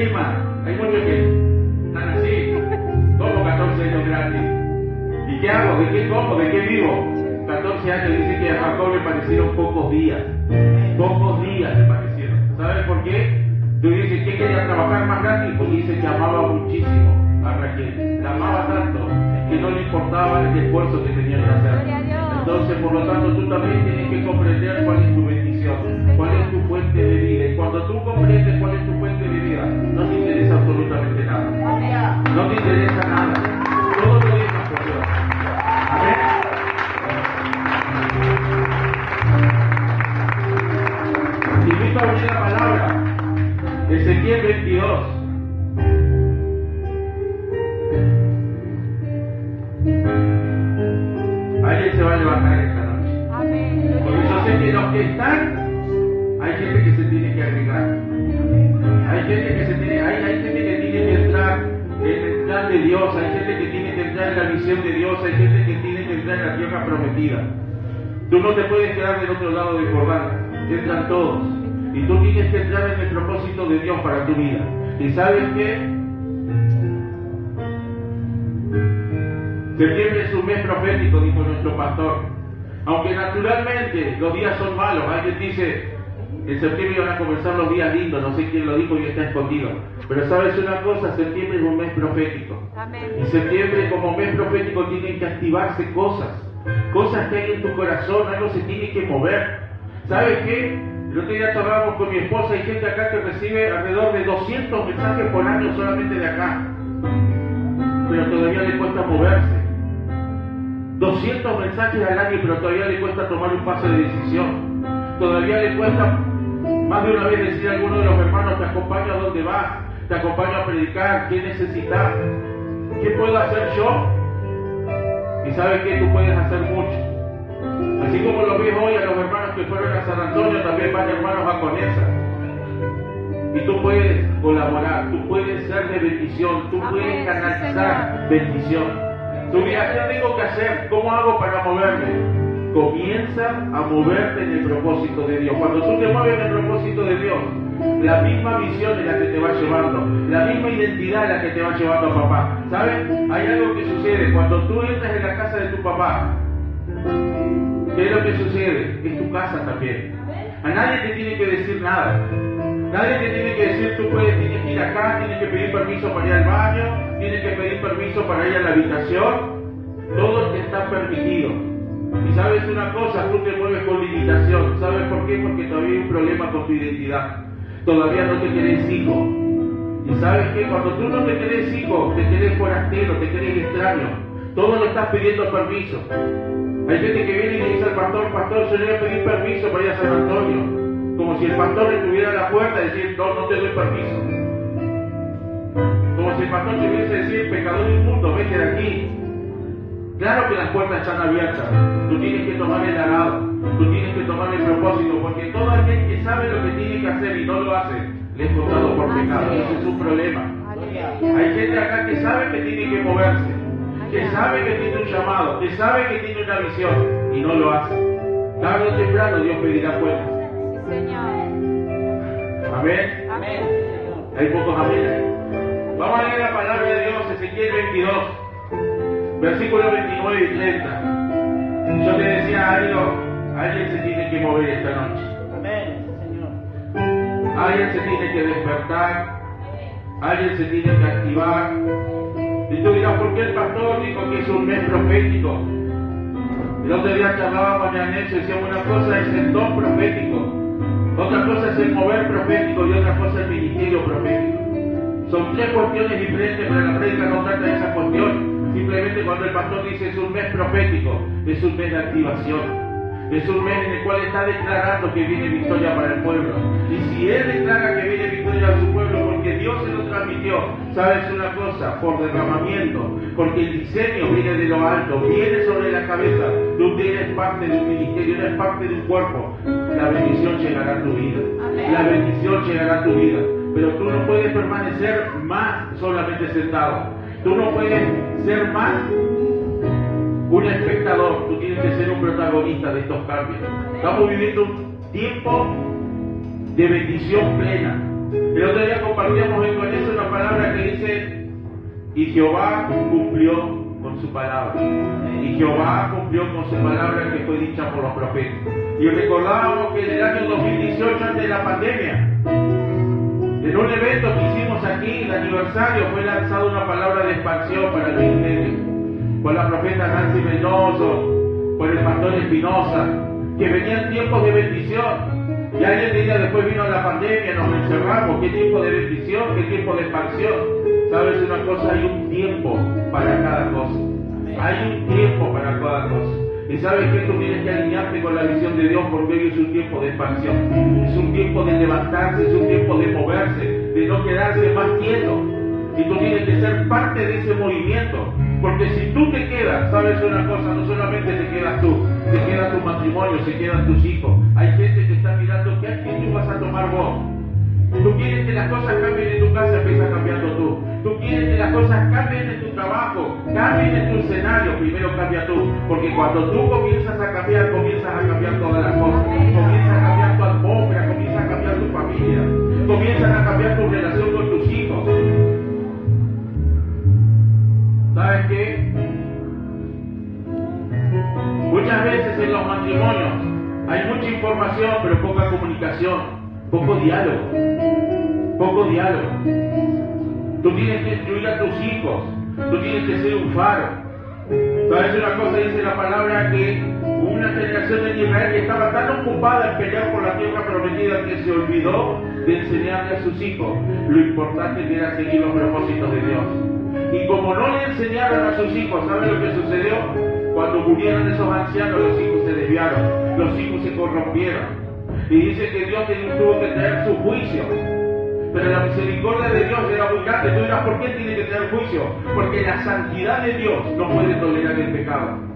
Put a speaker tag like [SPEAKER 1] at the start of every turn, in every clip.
[SPEAKER 1] anima. Hay muchos que están así, como 14 años gratis. ¿Y qué hago? ¿De qué como? ¿De qué vivo? 14 años, dice que a Jacob le parecieron pocos días. Pocos días le parecieron. ¿Sabes por qué? Tú dices que quería trabajar más gratis, pues dice que amaba muchísimo a Raquel. La amaba tanto que no le importaba el esfuerzo que tenía que hacer. Entonces, por lo tanto, tú también tienes que comprender cuál es tu bendición, cuál es tu fuente de vida. Y cuando tú comprendes cuál es tu fuente de vida, no te interesa absolutamente nada. No te interesa nada. Todo lo dejas por Dios. Amén. Te invito a abrir la palabra. Ezequiel 22. Alguien se va a levantar esta noche. Amén. Porque yo sé que los que están, hay gente que se tiene que arreglar. Hay gente que tiene que entrar en el plan de Dios, hay gente que tiene que entrar en la visión de Dios, hay gente que tiene que entrar en la tierra prometida. Tú no te puedes quedar del otro lado del Jordán, entran todos. Y tú tienes que entrar en el propósito de Dios para tu vida. ¿Y sabes qué? Septiembre es un mes profético, dijo nuestro pastor. Aunque naturalmente los días son malos. Alguien dice, en septiembre van a comenzar los días lindos. No sé quién lo dijo y está escondido. Pero sabes una cosa, septiembre es un mes profético. Amén. Y septiembre como mes profético tienen que activarse cosas. Cosas que hay en tu corazón, algo se tiene que mover. ¿Sabes qué? El otro día charlábamos con mi esposa, hay gente acá que recibe alrededor de 200 mensajes por año solamente de acá. Pero todavía le cuesta moverse. 200 mensajes al año, pero todavía le cuesta tomar un paso de decisión. Todavía le cuesta más de una vez decir a alguno de los hermanos, te acompaño a donde vas, te acompaño a predicar, ¿qué necesitas? ¿Qué puedo hacer yo? Y sabes que tú puedes hacer mucho. Así como lo ves hoy a los hermanos que fueron a San Antonio, también van hermanos a Conesa. Y tú puedes colaborar, tú puedes ser de bendición, tú puedes canalizar bendición. Tú dirás, ¿qué tengo que hacer? ¿Cómo hago para moverme? Comienza a moverte en el propósito de Dios. Cuando tú te mueves en el propósito de Dios, la misma visión es la que te va llevando, la misma identidad es la que te va llevando a papá. ¿Sabes? Hay algo que sucede cuando tú entras en la casa de tu papá. ¿Qué es lo que sucede? Es tu casa también. A nadie te tiene que decir nada. Nadie te tiene que decir, tienes que ir acá, tienes que pedir permiso para ir al baño, tienes que pedir permiso para ir a la habitación. Todo te está permitido. Y sabes una cosa, tú te mueves con limitación. ¿Sabes por qué? Porque todavía hay un problema con tu identidad. Todavía no te querés hijo. Y sabes que cuando tú no te querés hijo, te querés forastero, te querés extraño. Todo le estás pidiendo permiso. Hay gente que viene y le dice al pastor, yo le voy a pedir permiso para ir a San Antonio. Como si el pastor le tuviera a la puerta y decir, no te doy permiso. Como si el pastor te hubiese decir, pecador inmundo, vete de aquí. Claro que las puertas están abiertas. Tú tienes que tomar el arado, tú tienes que tomar el propósito, porque todo aquel que sabe lo que tiene que hacer y no lo hace, le es contado por pecado. Ese es un problema. Hay gente acá que sabe que tiene que moverse, que sabe que tiene un llamado, que sabe que tiene una visión y no lo hace. Tarde o temprano Dios pedirá cuentas. Amén. Amén. Hay pocos amenes. Vamos a leer la palabra de Dios, Ezequiel 22, versículos 29 y 30. Yo te decía algo, alguien se tiene que mover esta noche.
[SPEAKER 2] Amén, Señor.
[SPEAKER 1] Alguien se tiene que despertar, alguien se tiene que activar. Y tú dirás, ¿por qué el pastor dijo que es un mes profético? El otro día charlábamos con Yanetso y decíamos, una cosa es el don profético, otra cosa es el mover profético y otra cosa es el ministerio profético. Son tres cuestiones diferentes, pero la prédica no trata de esa cuestión. Simplemente cuando el pastor dice es un mes profético, es un mes de activación. Es un mes en el cual está declarando que viene victoria para el pueblo. Y si Él declara que viene victoria a su pueblo porque Dios se lo transmitió, ¿sabes una cosa? Por derramamiento. Porque el diseño viene de lo alto, viene sobre la cabeza. Tú eres parte de un ministerio, eres parte de un cuerpo. La bendición llegará a tu vida. La bendición llegará a tu vida. Pero tú no puedes permanecer más solamente sentado. Tú no puedes ser más un espectador, tú tienes que ser un protagonista de estos cambios. Estamos viviendo un tiempo de bendición plena. El otro día compartíamos con eso una palabra que dice, y Jehová cumplió con su palabra. Y Jehová cumplió con su palabra que fue dicha por los profetas. Y recordábamos que en el año 2018, antes de la pandemia, en un evento que hicimos aquí, el aniversario, fue lanzada una palabra de expansión para el ministerio. Por la profeta Nancy Mendoza, por el pastor Espinosa, que venían tiempos de bendición. Y alguien diría, después vino la pandemia, nos encerramos, qué tiempo de bendición, qué tiempo de expansión. ¿Sabes una cosa? Hay un tiempo para cada cosa. Hay un tiempo para cada cosa. Y sabes que tú tienes que alinearte con la visión de Dios, porque hoy es un tiempo de expansión. Es un tiempo de levantarse, es un tiempo de moverse, de no quedarse más quieto. Y tú tienes que ser parte de ese movimiento. Porque si tú te quedas, sabes una cosa, no solamente te quedas tú, se queda tu matrimonio, se quedan tus hijos. Hay gente que está mirando qué actitud vas a tomar vos. Tú quieres que las cosas cambien en tu casa, empieza cambiando tú. Tú quieres que las cosas cambien en tu trabajo, cambien en tu escenario, primero cambia tú. Porque cuando tú comienzas a cambiar todas las cosas. Comienzas a cambiar tu atmósfera, comienzas a cambiar tu familia, comienzas a cambiar tu relación con tus hijos. ¿Sabes qué? Muchas veces en los matrimonios hay mucha información, pero poca comunicación, poco diálogo. Tú tienes que instruir a tus hijos, tú tienes que ser un faro. ¿Sabes una cosa? Dice la palabra que una generación en Israel que estaba tan ocupada en pelear por la tierra prometida que se olvidó de enseñarle a sus hijos lo importante que era seguir los propósitos de Dios. Y como no le enseñaron a sus hijos, ¿saben lo que sucedió? Cuando murieron esos ancianos, los hijos se desviaron, los hijos se corrompieron. Y dice que Dios tuvo que traer su juicio. Pero la misericordia de Dios era muy grande. Tú dirás, ¿por qué tiene que traer juicio? Porque la santidad de Dios no puede tolerar el pecado.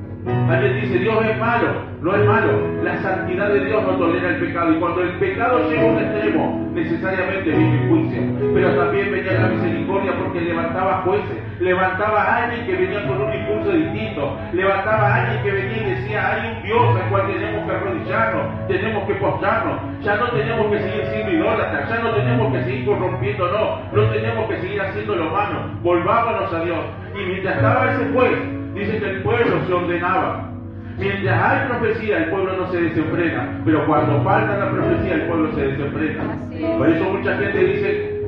[SPEAKER 1] Alguien dice, Dios es malo. No es malo. La santidad de Dios no tolera el pecado. Y cuando el pecado llega a un extremo, necesariamente viene el juicio. Pero también venía la misericordia porque levantaba jueces. Levantaba a alguien que venía con un impulso distinto. Levantaba a alguien que venía y decía, hay un Dios al cual tenemos que arrodillarnos, tenemos que postrarnos. Ya no tenemos que seguir siendo idólatras, ya no tenemos que seguir corrompiéndonos, no tenemos que seguir haciendo lo malo. Volvámonos a Dios. Y mientras estaba ese juez, dice que el pueblo se ordenaba. Mientras hay profecía, el pueblo no se desenfrena. Pero cuando falta la profecía, el pueblo se desenfrena. Por eso mucha gente dice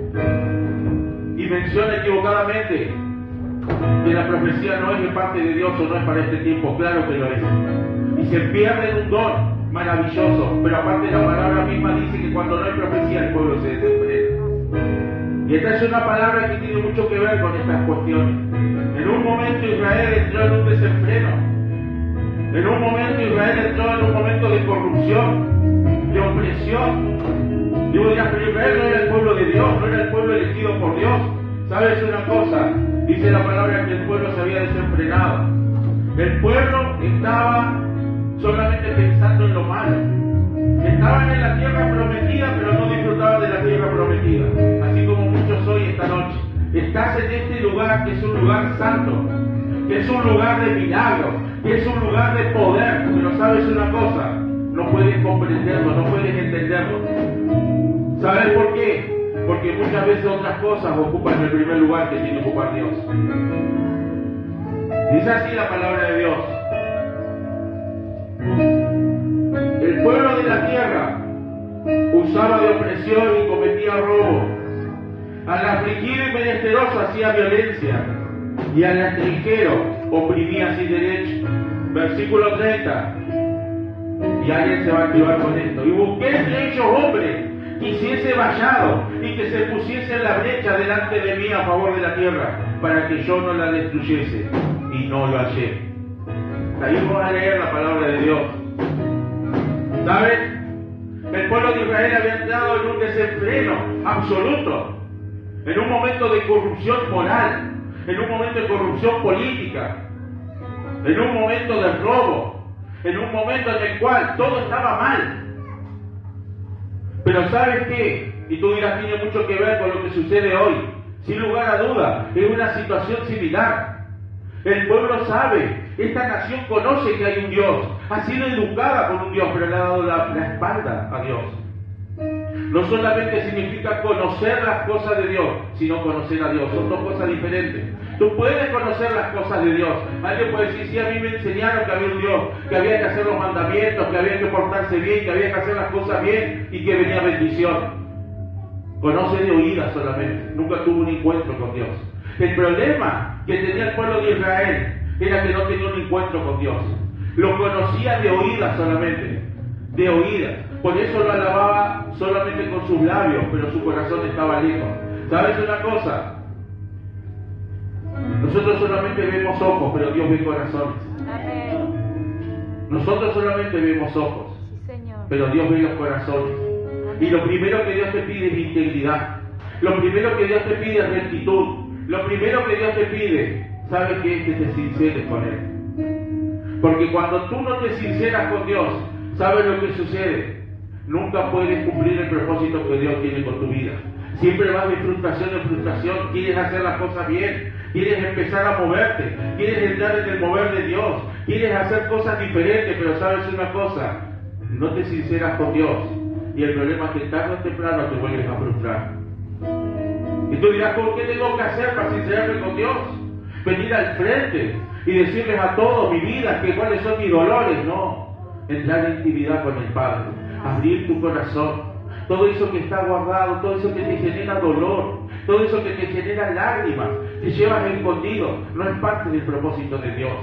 [SPEAKER 1] y menciona equivocadamente que la profecía no es de parte de Dios o no es para este tiempo. Claro que lo es. Y se pierde un don maravilloso. Pero aparte la palabra misma dice que cuando no hay profecía, el pueblo se desenfrena. Y esta es una palabra que tiene mucho que ver con estas cuestiones. En un momento Israel entró en un desenfreno. En un momento Israel entró en un momento de corrupción, de opresión. Digo, dirás, pero Israel no era el pueblo de Dios, no era el pueblo elegido por Dios. ¿Sabes una cosa? Dice la palabra que el pueblo se había desenfrenado. El pueblo estaba solamente pensando en lo malo. Estaban en la tierra prometida, pero no disfrutaban de la tierra prometida. Así como muchos hoy esta noche. Estás en este lugar que es un lugar santo, que es un lugar de milagro, que es un lugar de poder, pero sabes una cosa, no puedes comprenderlo, no puedes entenderlo. ¿Sabes por qué? Porque muchas veces otras cosas ocupan el primer lugar que tiene que ocupar Dios. Dice así la palabra de Dios. El pueblo de la tierra usaba de opresión y cometía robo. Al afligido y menesteroso hacía violencia, y al extranjero oprimía sin derecho. Versículo 30. Y alguien se va a activar con esto. Y busqué entre ellos hombre que hiciese vallado y que se pusiese en la brecha delante de mí a favor de la tierra, para que yo no la destruyese. Y no lo hallé. Ahí vamos a leer la palabra de Dios. ¿Sabes? El pueblo de Israel había entrado en un desenfreno absoluto, en un momento de corrupción moral, en un momento de corrupción política, en un momento de robo, en un momento en el cual todo estaba mal. Pero ¿sabes qué? Y tú dirás, tiene mucho que ver con lo que sucede hoy. Sin lugar a duda, es una situación similar. El pueblo sabe, esta nación conoce que hay un Dios, ha sido educada con un Dios, pero le ha dado la espalda a Dios. No solamente significa conocer las cosas de Dios, sino conocer a Dios. Son dos cosas diferentes. Tú puedes conocer las cosas de Dios. Alguien puede decir, sí, a mí me enseñaron que había un Dios, que había que hacer los mandamientos, que había que portarse bien, que había que hacer las cosas bien y que venía bendición. Conoce de oídas solamente. Nunca tuvo un encuentro con Dios. El problema que tenía el pueblo de Israel era que no tenía un encuentro con Dios. Lo conocía de oídas solamente. De oídas. Por eso lo alababa solamente con sus labios, pero su corazón estaba lejos. ¿Sabes una cosa? Nosotros solamente vemos ojos, pero Dios ve corazones. Nosotros solamente vemos ojos, pero Dios ve los corazones. Y lo primero que Dios te pide es integridad. Lo primero que Dios te pide es rectitud. Lo primero que Dios te pide, ¿sabes qué? Es que te sinceres con Él. Porque cuando tú no te sinceras con Dios, ¿sabes lo que sucede? Nunca puedes cumplir el propósito que Dios tiene con tu vida. Siempre vas de frustración en frustración. Quieres hacer las cosas bien. Quieres empezar a moverte. Quieres entrar en el mover de Dios. Quieres hacer cosas diferentes. Pero sabes una cosa. No te sinceras con Dios. Y el problema es que tarde o temprano te vuelves a frustrar. Y tú dirás, ¿por qué tengo que hacer para sincerarme con Dios? Venir al frente y decirles a todos mi vida que cuáles son mis dolores. No. Entrar en intimidad con el Padre. Abrir tu corazón. Todo eso que está guardado, todo eso que te genera dolor, todo eso que te genera lágrimas, te llevas escondido, no es parte del propósito de Dios.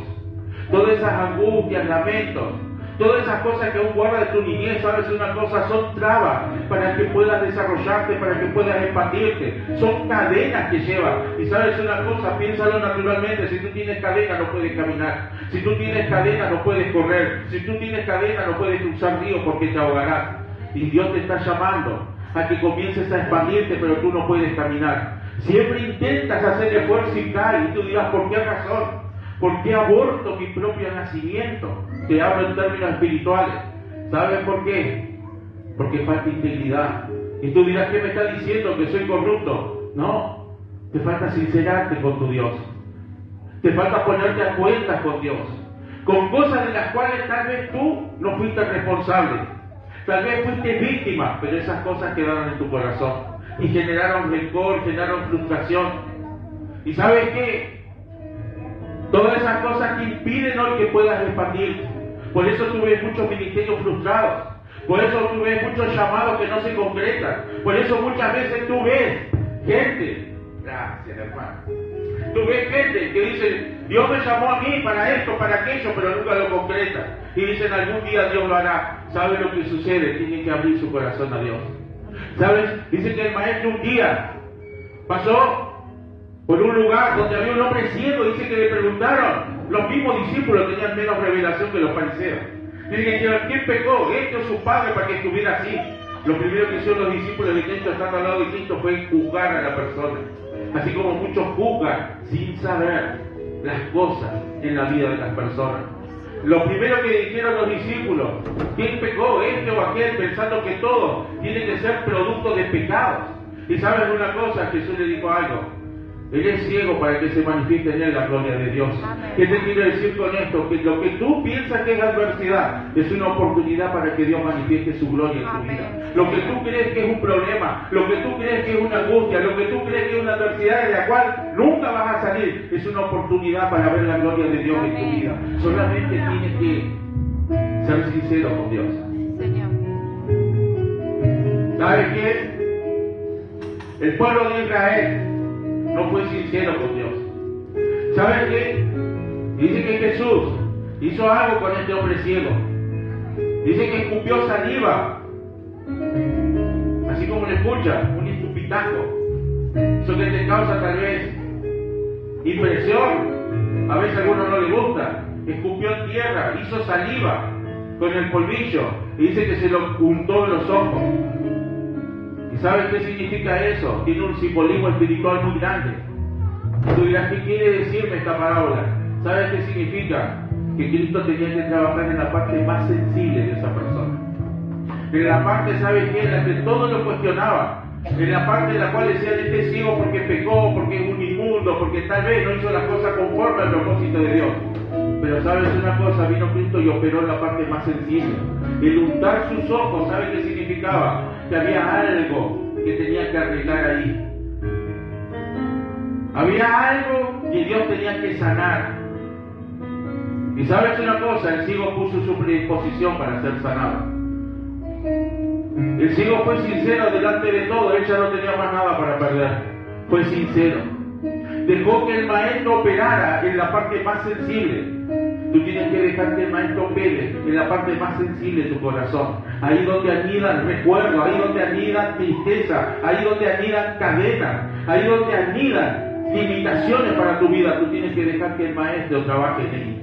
[SPEAKER 1] Todas esas angustias, lamentos, todas esas cosas que aún guarda de tu niñez, sabes una cosa, son trabas para que puedas desarrollarte, para que puedas expandirte. Son cadenas que llevas. Y sabes una cosa, piénsalo naturalmente, si tú tienes cadena no puedes caminar. Si tú tienes cadena no puedes correr. Si tú tienes cadena no puedes cruzar ríos porque te ahogarás. Y Dios te está llamando a que comiences a expandirte, pero tú no puedes caminar. Siempre intentas hacer esfuerzo y caes. Y tú dirás, ¿por qué razón? ¿Por qué aborto mi propio nacimiento? Te hablo en términos espirituales. ¿Sabes por qué? Porque falta integridad. Y tú dirás, ¿qué me está diciendo? ¿Que soy corrupto? No. Te falta sincerarte con tu Dios. Te falta ponerte a cuentas con Dios. Con cosas de las cuales tal vez tú no fuiste responsable. Tal vez fuiste víctima, pero esas cosas quedaron en tu corazón y generaron rencor, generaron frustración. ¿Y sabes qué? Todas esas cosas te impiden hoy que puedas expandirte. Por eso tú ves muchos ministerios frustrados. Por eso tú ves muchos llamados que no se concretan. Por eso muchas veces tú ves gente, gracias hermano, tú ves gente que dice, Dios me llamó a mí para esto, para aquello, pero nunca lo concreta. Y dicen, algún día Dios lo hará. ¿Sabe lo que sucede? Tienen que abrir su corazón a Dios. ¿Sabes? Dice que el maestro un día pasó por un lugar donde había un hombre ciego. Dice que le preguntaron, los mismos discípulos tenían menos revelación que los fariseos. Dice que ¿quién pecó? ¿Este o su padre para que estuviera así? Lo primero que hicieron los discípulos de Cristo estando al lado de Cristo fue juzgar a la persona. Así como muchos juzgan sin saber las cosas en la vida de las personas. Lo primero que dijeron los discípulos, ¿quién pecó? Este o aquel, pensando que todo tiene que ser producto de pecados. Y sabes una cosa, Jesús le dijo algo. Él es ciego para que se manifieste en él la gloria de Dios.
[SPEAKER 3] Amén.
[SPEAKER 1] ¿Qué te quiero decir con esto? Que lo que tú piensas que es adversidad es una oportunidad para que Dios manifieste su gloria en tu
[SPEAKER 3] Amén.
[SPEAKER 1] vida. Lo que tú crees que es un problema, lo que tú crees que es una angustia, lo que tú crees que es una adversidad de la cual nunca vas a salir, es una oportunidad para ver la gloria de Dios en tu
[SPEAKER 3] Amén.
[SPEAKER 1] vida. Solamente tienes que ser sincero con Dios.
[SPEAKER 3] Señor.
[SPEAKER 1] ¿Sabes qué? El pueblo de Israel no fue sincero con Dios. ¿Sabes qué? Dice que Jesús hizo algo con este hombre ciego. Dice que escupió saliva. Así como le escucha, un escupitajo. Eso que te causa tal vez impresión. A veces a algunos no le gusta. Escupió en tierra, hizo saliva con el polvillo. Y dice que se lo untó en los ojos. ¿Y sabes qué significa eso? Tiene un simbolismo espiritual muy grande. Tú dirás, ¿qué quiere decirme esta parábola? ¿Sabes qué significa? Que Cristo tenía que trabajar en la parte más sensible de esa persona. En la parte, ¿sabes qué? En la que todo lo cuestionaba. En la parte en la cual decían, este es ciego porque pecó, porque es un inmundo, porque tal vez no hizo las cosas conforme al propósito de Dios. Pero ¿sabes una cosa? Vino Cristo y operó en la parte más sensible. El untar sus ojos, ¿sabes qué significaba? que había algo que tenía que arreglar ahí. Había algo que Dios tenía que sanar. Y sabes una cosa, el ciego puso su predisposición para ser sanado. El ciego fue sincero delante de todo, él ya no tenía más nada para perder. Fue sincero. Dejó que el maestro operara en la parte más sensible. Tú tienes que dejar que el maestro opere en la parte más sensible de tu corazón. Ahí donde anidan recuerdos, ahí donde anidan tristeza, ahí donde anidan cadenas, ahí donde anidan limitaciones para tu vida. Tú tienes que dejar que el maestro trabaje en él.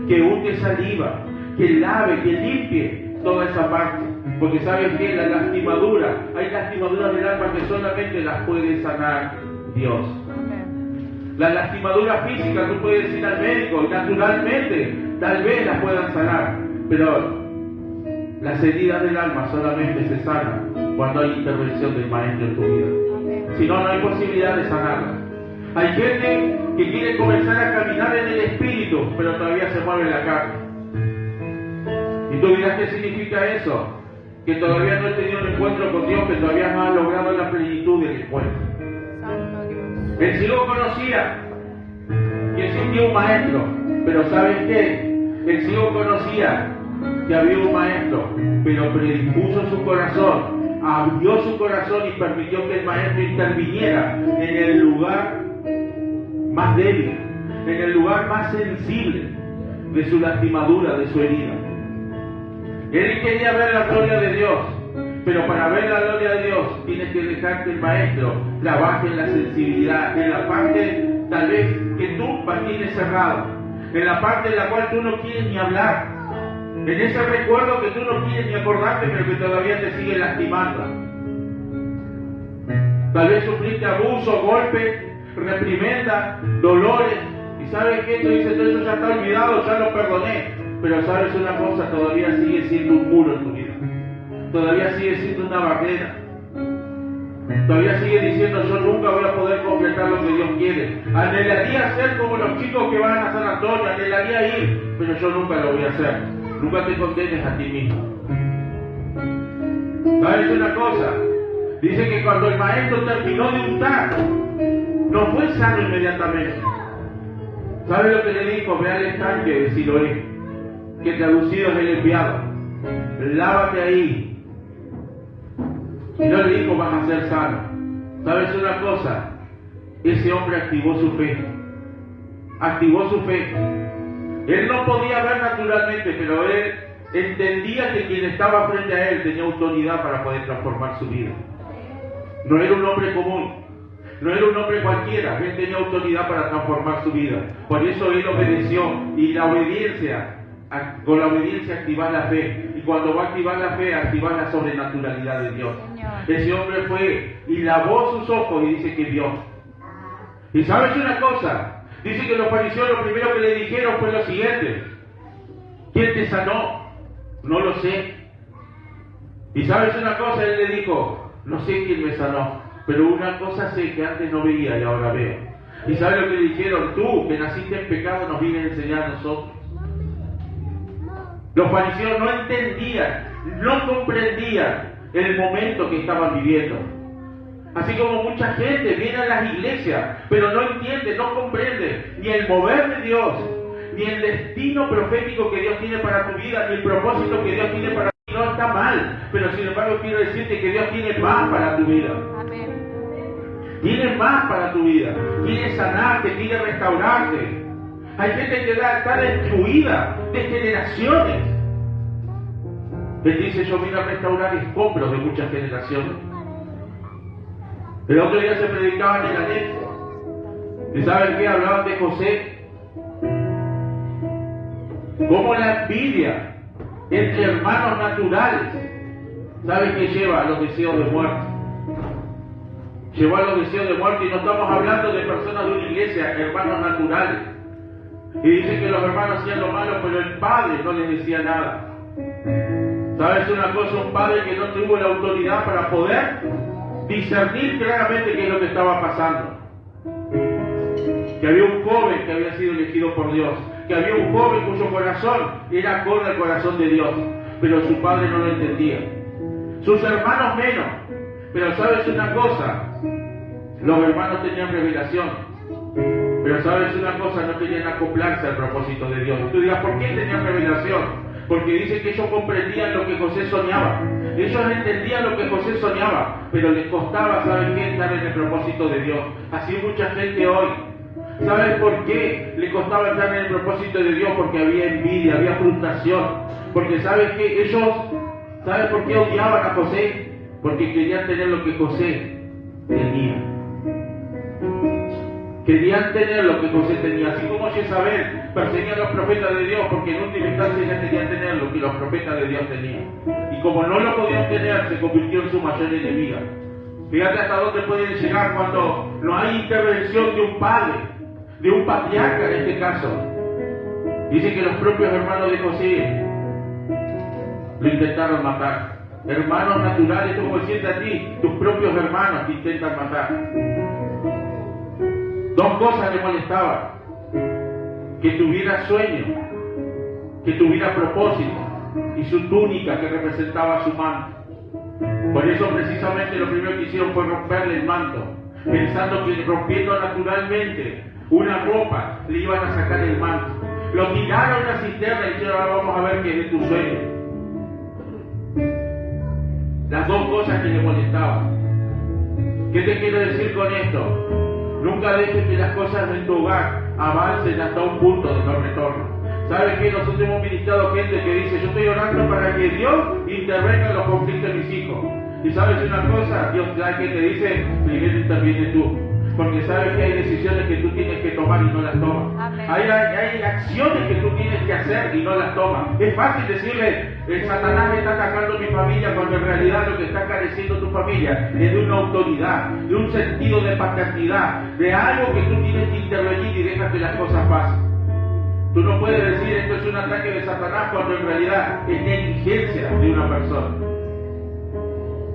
[SPEAKER 1] Que unte saliva, que lave, que limpie toda esa parte. Porque sabes que la lastimadura, hay lastimaduras del alma que solamente las puede sanar Dios. La lastimadura física tú puedes ir al médico y naturalmente tal vez las puedan sanar, pero las heridas del alma solamente se sanan cuando hay intervención del maestro en tu vida. Si no, no hay posibilidad de sanarlas. Hay gente que quiere comenzar a caminar en el espíritu, pero todavía se mueve en la carne. Y tú dirás, ¿qué significa eso? Que todavía no he tenido un encuentro con Dios, que todavía no ha logrado la plenitud del encuentro. El ciego conocía que existía un maestro, pero ¿sabes qué? El ciego conocía que había un maestro, pero predispuso su corazón, abrió su corazón y permitió que el maestro interviniera en el lugar más débil, en el lugar más sensible de su lastimadura, de su herida. Él quería ver la gloria de Dios, pero para ver la gloria de Dios tienes que dejar que el maestro trabaje en la sensibilidad, en la parte tal vez que tú mantienes cerrado, en la parte en la cual tú no quieres ni hablar, en ese recuerdo que tú no quieres ni acordarte, pero que todavía te sigue lastimando. Tal vez sufriste abuso, golpes, reprimenda, dolores, y ¿sabes qué? Tú dices, todo eso ya está olvidado, ya lo perdoné. Pero sabes una cosa, todavía sigue siendo un muro en tu vida. Todavía sigue siendo una barrera. Todavía sigue diciendo, yo nunca voy a poder completar lo que Dios quiere. Anhelaría ser como los chicos que van a San Antonio, anhelaría ir, pero yo nunca lo voy a hacer. Nunca te condenes a ti mismo. ¿Sabes una cosa? Dice que cuando el maestro terminó de untar, no fue sano inmediatamente. ¿Sabes lo que le dijo? Ve al estanque de Siloé, que traducido es el enviado. Lávate ahí. Y no le dijo, vas a ser sano. ¿Sabes una cosa? Ese hombre activó su fe. Activó su fe. Él no podía ver naturalmente, pero él entendía que quien estaba frente a él tenía autoridad para poder transformar su vida. No era un hombre común. No era un hombre cualquiera. Él tenía autoridad para transformar su vida. Por eso él obedeció. Y la obediencia, con la obediencia activar la fe. Y cuando va a activar la fe, activar la sobrenaturalidad de Dios. Ese hombre fue y lavó sus ojos y dice que vio. Y sabes una cosa, dice que los fariseos lo primero que le dijeron fue lo siguiente: ¿quién te sanó? No lo sé. Y sabes una cosa, él le dijo, no sé quién me sanó, pero una cosa sé, que antes no veía y ahora veo. Y sabes lo que le dijeron, tú que naciste en pecado nos vienes a enseñar a nosotros. Los fariseos no entendían, no comprendían el momento que estaban viviendo. Así como mucha gente viene a las iglesias, pero no entiende, no comprende ni el mover de Dios, ni el destino profético que Dios tiene para tu vida, ni el propósito que Dios tiene para ti. No está mal, pero sin embargo quiero decirte que Dios tiene más para tu vida. Tiene más para tu vida. Quiere sanarte, quiere restaurarte. Hay gente que está destruida de generaciones. Él dice, yo vine a restaurar escombros de muchas generaciones. El otro día se predicaba en el anexo. ¿Y saben qué? Hablaban de José. Cómo la envidia entre hermanos naturales, ¿saben qué lleva? A los deseos de muerte. Llevó a los deseos de muerte, y no estamos hablando de personas de una iglesia, hermanos naturales. Y dicen que los hermanos hacían lo malo, pero el padre no les decía nada. ¿Sabes una cosa? Un padre que no tuvo la autoridad para poder discernir claramente qué es lo que estaba pasando. Que había un joven que había sido elegido por Dios, que había un joven cuyo corazón era acorde al corazón de Dios, pero su padre no lo entendía. sus hermanos menos. Pero sabes una cosa, los hermanos tenían revelación, pero sabes una cosa, no querían acoplarse al propósito de Dios. Y tú dirás, ¿por qué tenían revelación? Porque dice que ellos comprendían lo que José soñaba. Ellos entendían lo que José soñaba, pero les costaba, ¿saben qué? Estar en el propósito de Dios. Así mucha gente hoy. ¿Sabes por qué le costaba estar en el propósito de Dios? Porque había envidia, había frustración. Porque ¿sabes qué? Ellos, ¿sabes por qué odiaban a José? Porque querían tener lo que José tenía. Querían tener lo que José tenía. Así como Jezabel perseguía a los profetas de Dios, porque en última instancia ella quería tener lo que los profetas de Dios tenían. Y como no lo podían tener, se convirtió en su mayor enemiga. Fíjate hasta dónde pueden llegar cuando no hay intervención de un padre, de un patriarca en este caso. Dice que los propios hermanos de José lo intentaron matar. Hermanos naturales, como decirte a ti, tus propios hermanos te intentan matar. Dos cosas le molestaban: que tuviera sueño, que tuviera propósito, y su túnica que representaba su manto. Por eso precisamente lo primero que hicieron fue romperle el manto, pensando que rompiendo naturalmente una ropa le iban a sacar el manto. Lo tiraron a una cisterna y dijeron, ahora vamos a ver qué es de tu sueño. Las dos cosas que le molestaban. ¿Qué te quiero decir con esto? Nunca dejes que las cosas en tu hogar avancen hasta un punto de no retorno. ¿Sabes qué? Nosotros hemos ministrado gente que dice, yo estoy orando para que Dios intervenga en los conflictos de mis hijos. Y ¿sabes una cosa? Dios, ¿sabes qué te dice? Primero interviene tú. Porque sabes que hay decisiones que tú tienes que tomar y no las tomas. Hay acciones que tú tienes que hacer y no las tomas. Es fácil decirle, el Satanás está atacando mi familia, cuando en realidad lo que está careciendo tu familia es de una autoridad, de un sentido de paternidad, de algo que tú tienes que intervenir y dejas que las cosas pasen. Tú no puedes decir esto es un ataque de Satanás cuando en realidad es negligencia de una persona.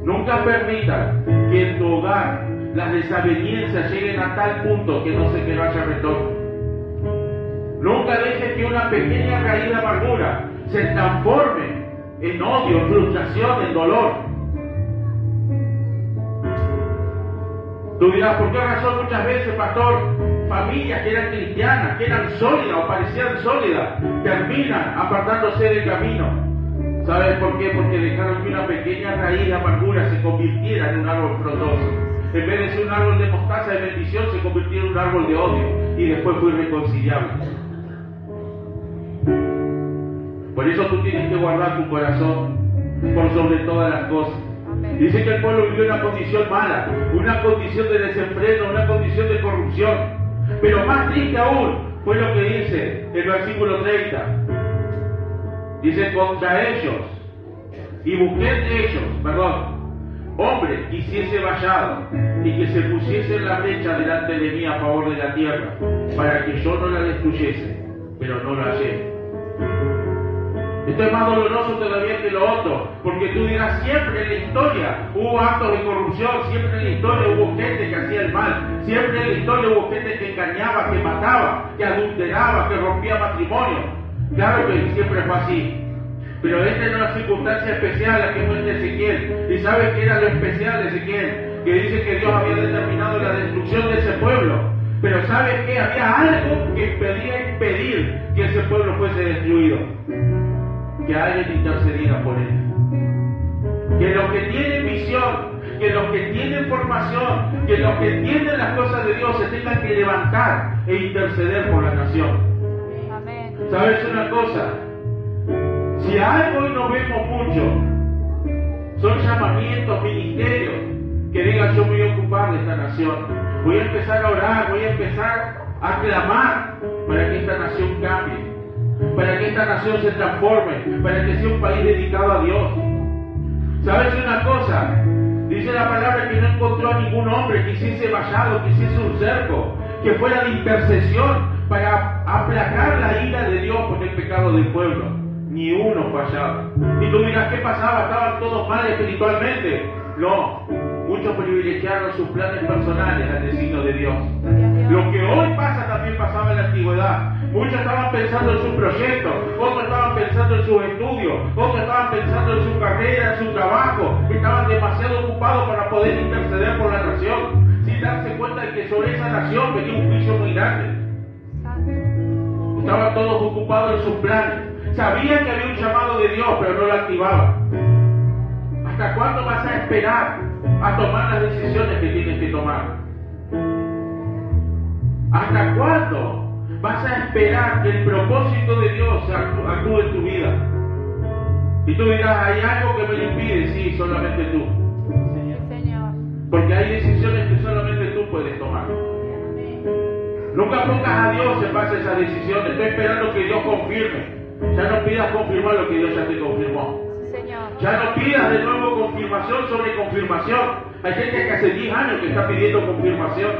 [SPEAKER 1] Nunca permitas que en tu hogar las desavenencias lleguen a tal punto que no se haya retorno. Nunca dejes que una pequeña raíz de amargura se transforme en odio, en frustración, en dolor. Tú dirás, ¿por qué razón muchas veces, pastor, familias que eran cristianas, que eran sólidas o parecían sólidas, terminan apartándose del camino? ¿Sabes por qué? Porque dejaron que una pequeña raíz de amargura se convirtiera en un árbol frondoso. En vez de ser un árbol de mostaza de bendición, se convirtió en un árbol de odio y después fue irreconciliable. Por eso tú tienes que guardar tu corazón por sobre todas las cosas. Dice que el pueblo vivió una condición mala, una condición de desenfreno, una condición de corrupción. Pero más triste aún fue lo que dice el versículo 30. Dice, contra ellos, y busqué de ellos, hombre que hiciese vallado y que se pusiese en la brecha delante de mí a favor de la tierra, para que yo no la destruyese, pero no la hallé. Esto es más doloroso todavía que lo otro, porque tú dirás, siempre en la historia hubo actos de corrupción, siempre en la historia hubo gente que hacía el mal, siempre en la historia hubo gente que engañaba, que mataba, que adulteraba, que rompía matrimonio. Claro que siempre fue así. Pero esta era una circunstancia especial la que muestra Ezequiel. ¿Y sabes qué era lo especial de Ezequiel? Que dice que Dios había determinado la destrucción de ese pueblo. Pero ¿sabes qué? Había algo que podía impedir que ese pueblo fuese destruido. Que alguien intercediera por él. Que los que tienen visión, que los que tienen formación, que los que entienden las cosas de Dios se tengan que levantar e interceder por la nación. ¿Sabes una cosa? Si algo hoy no vemos mucho, son llamamientos, ministerios, que digan yo me voy a ocupar de esta nación. Voy a empezar a orar, voy a empezar a clamar para que esta nación cambie, para que esta nación se transforme, para que sea un país dedicado a Dios. ¿Sabes una cosa? Dice la palabra que no encontró a ningún hombre que hiciese vallado, que hiciese un cerco, que fuera de intercesión para aplacar la ira de Dios por el pecado del pueblo. Ni uno fallaba. Y tú dirás, ¿qué pasaba? ¿Estaban todos mal espiritualmente? No. Muchos privilegiaron sus planes personales al designio de Dios. Lo que hoy pasa también pasaba en la antigüedad. Muchos estaban pensando en sus proyectos, otros estaban pensando en sus estudios, otros estaban pensando en su carrera, en su trabajo. Estaban demasiado ocupados para poder interceder por la nación, sin darse cuenta de que sobre esa nación venía un juicio muy grande. Estaban todos ocupados en sus planes. Sabían que había un llamado de Dios, pero no lo activaban. ¿Hasta cuándo vas a esperar a tomar las decisiones que tienes que tomar? ¿Hasta cuándo vas a esperar que el propósito de Dios actúe en tu vida? Y tú dirás, ¿hay algo que me lo impide? Sí, solamente tú.
[SPEAKER 2] Señor.
[SPEAKER 1] Porque hay decisiones que solamente tú puedes tomar. Nunca pongas a Dios en base a esas decisiones. Estoy esperando que Dios confirme. Ya no pidas confirmar lo que Dios ya te confirmó.
[SPEAKER 2] Señor.
[SPEAKER 1] Ya no pidas de nuevo confirmación sobre confirmación. Hay gente que hace 10 años que está pidiendo confirmación.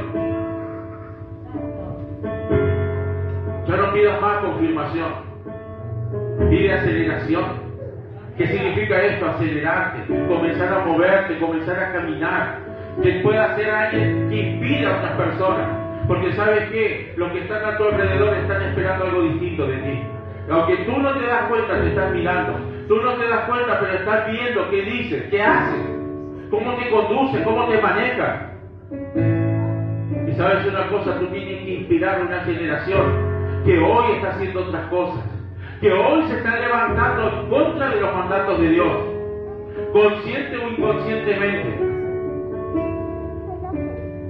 [SPEAKER 1] Ya no pidas más confirmación. Pide aceleración. ¿Qué significa esto? Acelerarte, comenzar a moverte, comenzar a caminar. Que pueda ser alguien que inspire a otras personas. Porque ¿sabes qué? Los que están a tu alrededor están esperando algo distinto de ti. Aunque tú no te das cuenta, te están mirando. Tú no te das cuenta, pero estás viendo qué dices, qué haces, cómo te conduces, cómo te manejas. Y sabes una cosa, tú tienes que inspirar a una generación que hoy está haciendo otras cosas, que hoy se está levantando en contra de los mandatos de Dios, consciente o inconscientemente.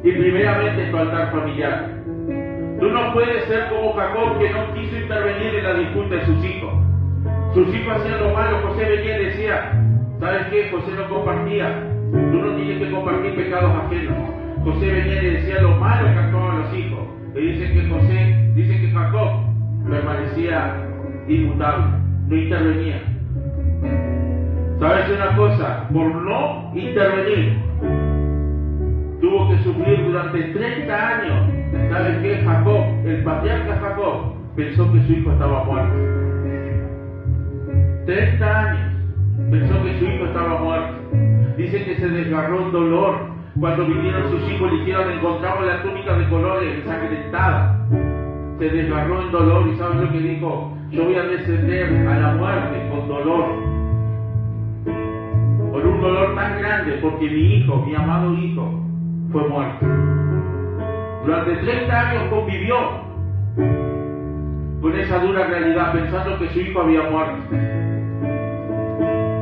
[SPEAKER 1] Y primeramente es tu altar familiar. Tú no puedes ser como Jacob, que no quiso intervenir en la disputa de sus hijos. Sus hijos hacían lo malo, José venía y decía, ¿sabes qué? José no compartía. Tú no tienes que compartir pecados ajenos. José venía y decía lo malo que actuaban los hijos. Y dice que Jacob permanecía inmutable, no intervenía. ¿Sabes una cosa? Por no intervenir, tuvo que sufrir durante 30 años. ¿Sabes qué? Jacob, el patriarca Jacob, pensó que su hijo estaba muerto. 30 años pensó que su hijo estaba muerto. Dice que se desgarró en dolor cuando vinieron sus hijos y le dijeron, encontramos la túnica de colores ensangrentada. Se desgarró en dolor y ¿sabes lo que dijo? Yo voy a descender a la muerte con dolor. Con un dolor tan grande porque mi hijo, mi amado hijo, fue muerto. Durante 30 años convivió con esa dura realidad, pensando que su hijo había muerto.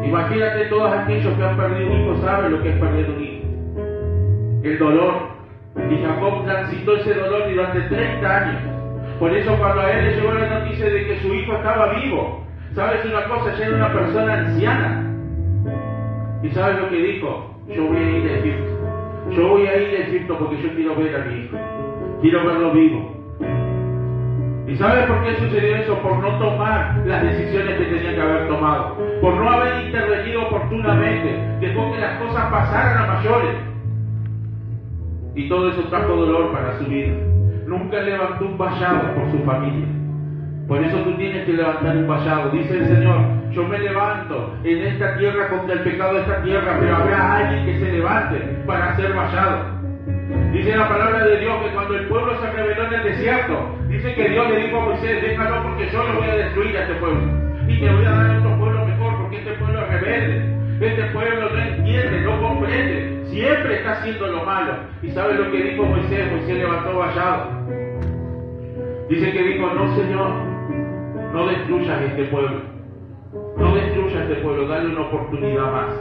[SPEAKER 1] Imagínate, todos aquellos que han perdido un hijo saben lo que es perder un hijo. El dolor. Y Jacob transitó ese dolor durante 30 años. Por eso cuando a él le llegó la noticia de que su hijo estaba vivo, ¿sabes una cosa? Ya era una persona anciana. ¿Y sabes lo que dijo? Yo voy a ir a Egipto. Yo voy a ir a Egipto porque yo quiero ver a mi hijo. Quiero verlo vivo. ¿Y sabes por qué sucedió eso? Por no tomar las decisiones que tenía que haber tomado. Por no haber intervenido oportunamente. Dejó que las cosas pasaran a mayores. Y todo eso trajo dolor para su vida. Nunca levantó un vallado por su familia. Por eso tú tienes que levantar un vallado. Dice el Señor, yo me levanto en esta tierra contra el pecado de esta tierra, pero habrá alguien que se levante para hacer vallado. Dice la palabra de Dios que cuando el pueblo se rebeló en el desierto, dice que Dios le dijo a Moisés, déjalo porque yo lo voy a destruir a este pueblo. Y te voy a dar otro pueblo mejor porque este pueblo es rebelde. Este pueblo no entiende, no comprende. Siempre está haciendo lo malo. ¿Y sabes lo que dijo Moisés? Moisés levantó vallado. Dice que dijo, no Señor, no destruyas este pueblo. No destruyas este pueblo, dale una oportunidad más.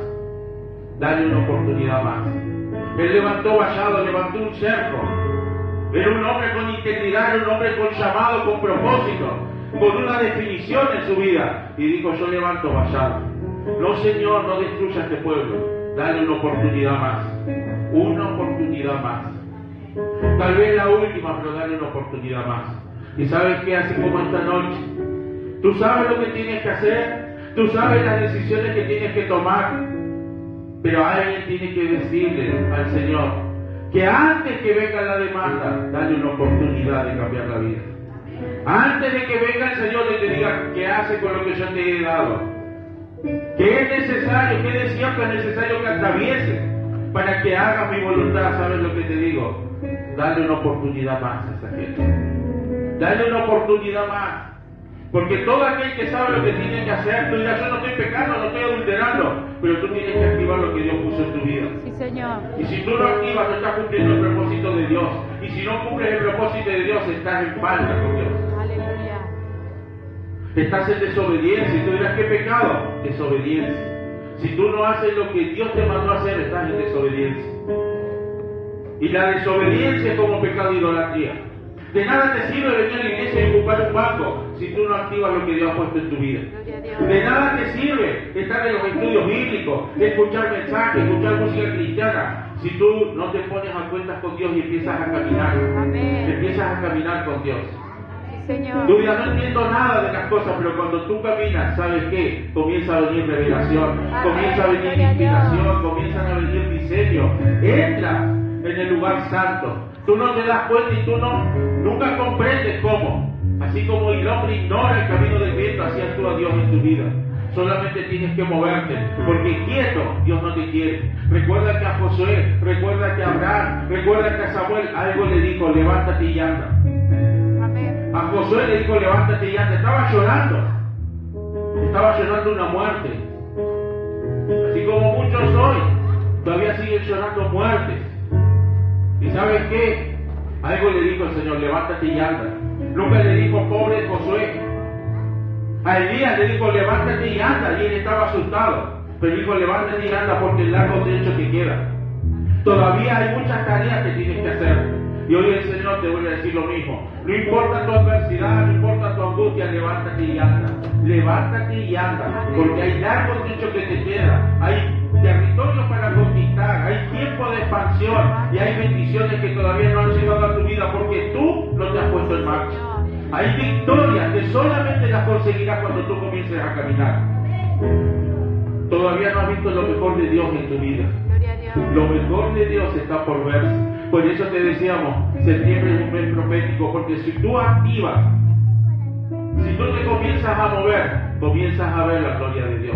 [SPEAKER 1] Dale una oportunidad más. Él levantó vallado, levantó un cerco. Era un hombre con integridad, era un hombre con llamado, con propósito, con una definición en su vida. Y dijo, yo levanto vallado. No Señor, no destruyas este pueblo. Dale una oportunidad más. Una oportunidad más. Tal vez la última, pero dale una oportunidad más. ¿Y sabes qué? Así como esta noche, tú sabes lo que tienes que hacer, tú sabes las decisiones que tienes que tomar, pero alguien tiene que decirle al Señor que antes que venga la demanda, dale una oportunidad de cambiar la vida. Antes de que venga el Señor y te diga qué hace con lo que yo te he dado, que es necesario, que de cierto es necesario que atravieses para que hagas mi voluntad. ¿Sabes lo que te digo? Dale una oportunidad más a esa gente. Dale una oportunidad más. Porque todo aquel que sabe lo que tiene que hacer, tú dirás, yo no estoy pecando, no estoy adulterando, pero tú tienes que activar lo que Dios puso en tu vida.
[SPEAKER 2] Sí, Señor.
[SPEAKER 1] Y si tú no activas, no estás cumpliendo el propósito de Dios. Y si no cumples el propósito de Dios, estás en falta con Dios.
[SPEAKER 2] Aleluya.
[SPEAKER 1] Estás en desobediencia. Y tú dirás, ¿qué pecado? Desobediencia. Si tú no haces lo que Dios te mandó a hacer, estás en desobediencia. Y la desobediencia es como pecado de idolatría. De nada te sirve venir a la iglesia y ocupar un banco si tú no activas lo que Dios ha puesto en tu vida. De nada te sirve estar en los estudios bíblicos, escuchar mensajes, escuchar música cristiana, si tú no te pones a cuentas con Dios y empiezas a caminar.
[SPEAKER 2] Amén.
[SPEAKER 1] Empiezas a caminar con Dios.
[SPEAKER 2] Sí, Señor.
[SPEAKER 1] Tú dirás, no entiendo nada de las cosas, pero cuando tú caminas, ¿sabes qué? Comienza a venir revelación, comienza a venir inspiración, comienzan a venir diseños. Entra en el lugar santo. Tú no te das cuenta y tú nunca comprendes cómo. Así como el hombre ignora el camino del viento, así actúa Dios en tu vida. Solamente tienes que moverte, porque quieto Dios no te quiere. Recuerda que a Josué, recuerda que a Abraham, recuerda que a Samuel algo le dijo, levántate y anda.
[SPEAKER 2] Amén.
[SPEAKER 1] A Josué le dijo, levántate y anda. Estaba llorando una muerte. Así como muchos hoy todavía siguen llorando muertes. ¿Y sabes qué? Algo le dijo el Señor, levántate y anda. Nunca le dijo, pobre Josué. A Elías le dijo, levántate y anda. Y él estaba asustado. Pero dijo, levántate y anda porque el largo trecho que queda. Todavía hay muchas tareas que tienes que hacer. Y hoy el Señor te vuelve a decir lo mismo. No importa tu adversidad, no importa tu angustia, levántate y anda. Levántate y anda. Porque hay largo trecho que te queda. Hay territorio para conquistar, hay tiempo de expansión y hay bendiciones que todavía no han llegado a tu vida porque tú no te has puesto en marcha. Hay victorias que solamente las conseguirás cuando tú comiences a caminar. Todavía no has visto lo mejor de Dios en tu vida.
[SPEAKER 2] Gloria a Dios.
[SPEAKER 1] Lo mejor de Dios está por verse. Por eso te decíamos, septiembre es un mes profético, porque si tú activas, si tú te comienzas a mover, comienzas a ver la gloria de Dios.